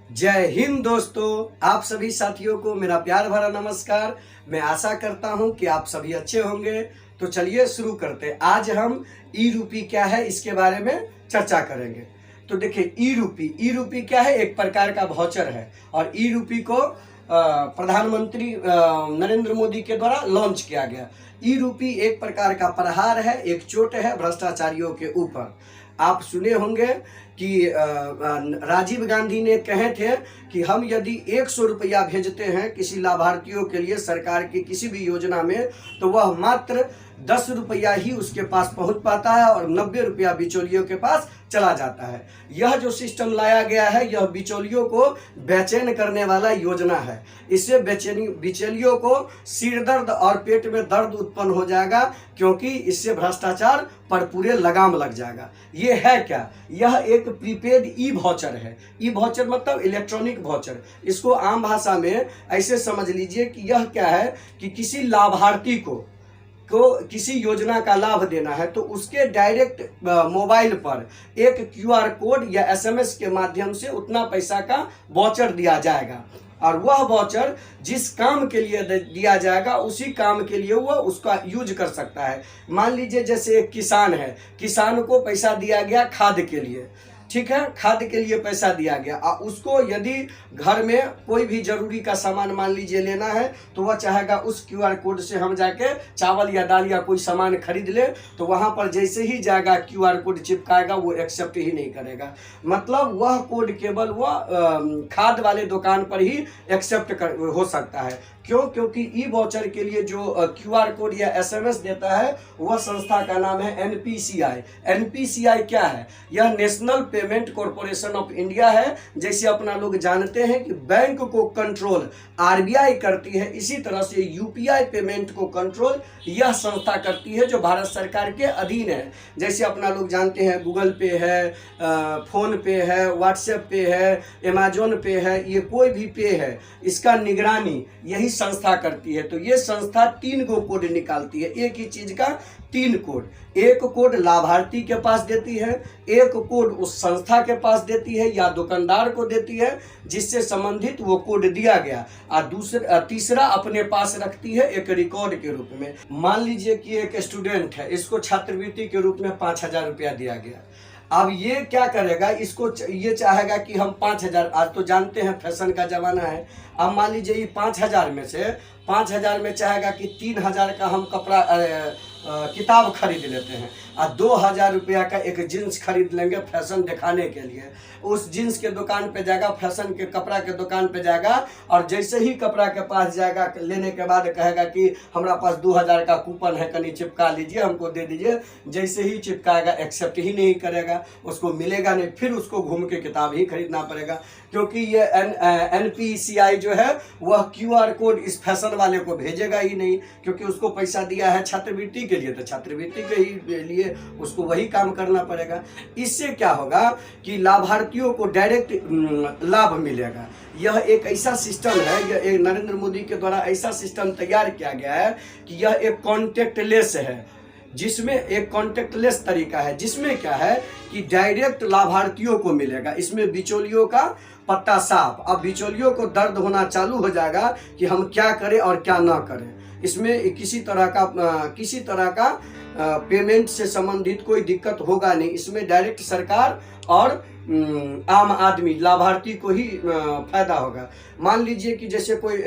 जय हिंद दोस्तों, आप सभी साथियों को मेरा प्यार भरा नमस्कार। मैं आशा करता हूं कि आप सभी अच्छे होंगे। तो चलिए शुरू करते हैं। आज हम ई रूपी क्या है इसके बारे में चर्चा करेंगे। तो देखिए, ई रूपी क्या है? एक प्रकार का वाउचर है और ई रूपी को प्रधानमंत्री नरेंद्र मोदी के द्वारा लॉन्च किया गया। ई रूपी एक प्रकार का प्रहार है, एक चोट है भ्रष्टाचारियों के ऊपर। आप सुने होंगे कि राजीव गांधी ने कहे थे कि हम यदि 100 रुपया भेजते हैं किसी लाभार्थियों के लिए सरकार की किसी भी योजना में, तो वह मात्र 10 रुपया ही उसके पास पहुंच पाता है और 90 रुपया बिचौलियों के पास चला जाता है। यह जो सिस्टम लाया गया है, यह बिचौलियों को बेचैन करने वाला योजना है। इससे बिचौलियों को सिर दर्द और पेट में दर्द उत्पन्न हो जाएगा, क्योंकि इससे भ्रष्टाचार पर पूरे लगाम लग जाएगा। ये है क्या? यह एक प्रीपेड ई वाउचर है। ई वाउचर मतलब इलेक्ट्रॉनिक वाउचर। इसको आम भाषा में ऐसे समझ लीजिए कि यह क्या है कि किसी लाभार्थी को किसी योजना का लाभ देना है, तो उसके डायरेक्ट मोबाइल पर एक क्यूआर कोड या एसएमएस के माध्यम से उतना पैसा का वाउचर दिया जाएगा और वह वाउचर जिस काम के लिए दिया जाएगा उसी काम के लिए वह उसका यूज कर सकता है। मान लीजिए जैसे एक किसान है, किसान को पैसा दिया गया खाद के लिए, ठीक है, खाद के लिए पैसा दिया गया। उसको यदि घर में कोई भी जरूरी का सामान मान लीजिए लेना है, तो वह चाहेगा उस क्यूआर कोड से हम जाके चावल या दाल या कोई सामान खरीद ले, तो वहां पर जैसे ही जाएगा क्यूआर कोड चिपकाएगा, वो एक्सेप्ट ही नहीं करेगा। मतलब वह कोड केवल वह खाद वाले दुकान पर ही एक्सेप्ट हो सकता है। क्यों? क्योंकि ई वाउचर के लिए जो क्यूआर कोड या एसएमएस देता है वह संस्था का नाम है एनपीसीआई। एनपीसीआई क्या है? यह national payment corporation of India है। जैसे अपना लोग जानते हैं कि बैंक को कंट्रोल आरबीआई करती है, इसी तरह से यूपीआई पेमेंट को कंट्रोल यह संस्था करती है, जो भारत सरकार के अधीन है। जैसे अपना लोग जानते हैं गूगल पे है, फोन पे है, व्हाट्सएप पे है, अमेजोन पे है, ये कोई भी पे है, इसका निगरानी यही संस्था करती है। तो ये संस्था 3 गो कोड निकालती है, एक ही चीज का 3 कोड। एक कोड लाभार्थी के पास देती है, एक कोड उस संस्था के पास देती है या दुकानदार को देती है जिससे संबंधित वो कोड दिया गया, और तीसरा अपने पास रखती है एक रिकॉर्ड के रूप में। मान लीजिए कि एक स्टूडेंट है, इसको छात्रवृत्ति के रूप में 5000 रुपया दिया गया। अब ये क्या करेगा, इसको ये चाहेगा कि हम 5000, आज तो जानते हैं फैशन का जमाना है। अब मान लीजिए ये 5000 में से 5000 में चाहेगा कि 3000 का हम कपड़ा किताब खरीद लेते हैं और 2000 रुपया का एक जींस खरीद लेंगे फैशन दिखाने के लिए। उस जींस के दुकान पे जाएगा, फैशन के कपड़ा के दुकान पे जाएगा, और जैसे ही कपड़ा के पास जाएगा लेने के बाद कहेगा कि हमारा पास 2000 का कूपन है, कहीं चिपका लीजिए, हमको दे दीजिए। जैसे ही चिपकाएगा एक्सेप्ट ही नहीं करेगा, उसको मिलेगा नहीं, फिर उसको घूम के किताब ही खरीदना पड़ेगा। क्योंकि ये एनपीसीआई जो है वह क्यूआर कोड इस फैशन वाले को भेजेगा ही नहीं, क्योंकि उसको पैसा दिया है छात्रवृत्ति के लिए, तो छात्रवृत्ति के ही लिए उसको वही काम करना पड़ेगा। इससे क्या होगा कि लाभार्थियों को डायरेक्ट लाभ मिलेगा। यह एक ऐसा सिस्टम है, यह एक नरेंद्र मोदी के द्वारा ऐसा सिस्टम तैयार किया गया है कि यह एक कॉन्टेक्टलेस है, जिसमें एक कॉन्टेक्टलेस तरीका है, जिसमें क्या है कि डायरेक्ट लाभार्थियों को मिलेगा। इसमें बिचौलियों का पत्ता साफ। अब बिचौलियों को दर्द होना चालू हो जाएगा कि हम क्या करें और क्या ना करें। इसमें किसी तरह का पेमेंट से संबंधित कोई दिक्कत होगा नहीं। इसमें डायरेक्ट सरकार और आम आदमी लाभार्थी को ही फायदा होगा। मान लीजिए कि जैसे कोई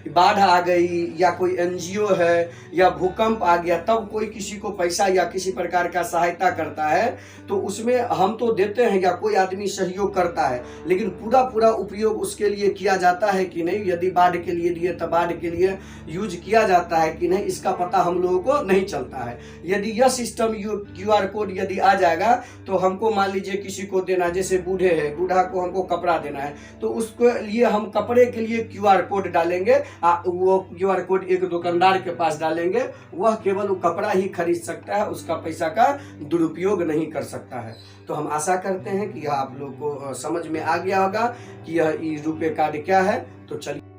बाढ़ आ गई, या कोई एनजीओ है, या भूकंप आ गया, तब कोई किसी को पैसा या किसी प्रकार का सहायता करता है, तो उसमें हम तो देते हैं या कोई आदमी सहयोग करता है, लेकिन पूरा उपयोग उसके लिए किया जाता है कि नहीं, यदि बाढ़ के लिए दिए तो बाढ़ के लिए यूज किया जाता है कि नहीं, इसका पता हम लोगों को नहीं चलता है। यदि यह सिस्टम क्यूआर कोड यदि आ जाएगा, तो हमको मान लीजिए किसी को देना, जैसे बूढ़े हैं, बूढ़ा को हमको कपड़ा देना है, तो उसके लिए हम कपड़े के लिए क्यूआर कोड डालेंगे, वो क्यूआर कोड एक दुकानदार के पास डालेंगे, वह केवल वो कपड़ा ही खरीद सकता है, उसका पैसा का दुरुपयोग नहीं कर सकता है। तो हम आशा करते हैं कि यह आप लोग को समझ में आ गया होगा कि यह ई रुपे कार्ड क्या है। तो चलिए।